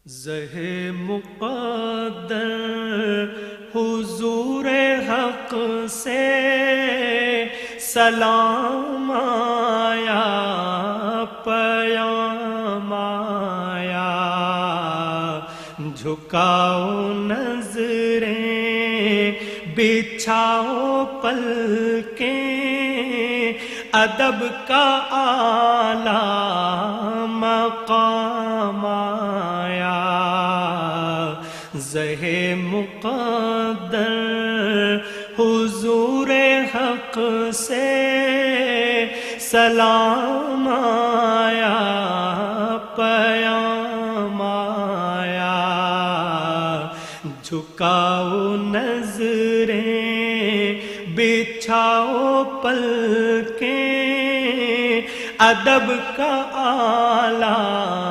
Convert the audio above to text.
زہ مقدر حضور حق سے سلام آیا، پیام آیا، جھکاؤ نظریں بچھاؤ پلکیں، ادب کا اعلیٰ مقام آیا۔ زہ مقدر حضور حق سے سلام آیا، پیام آیا، جھکاؤ نظریں بچھاؤ پلکیں، ادب کا اعلیٰ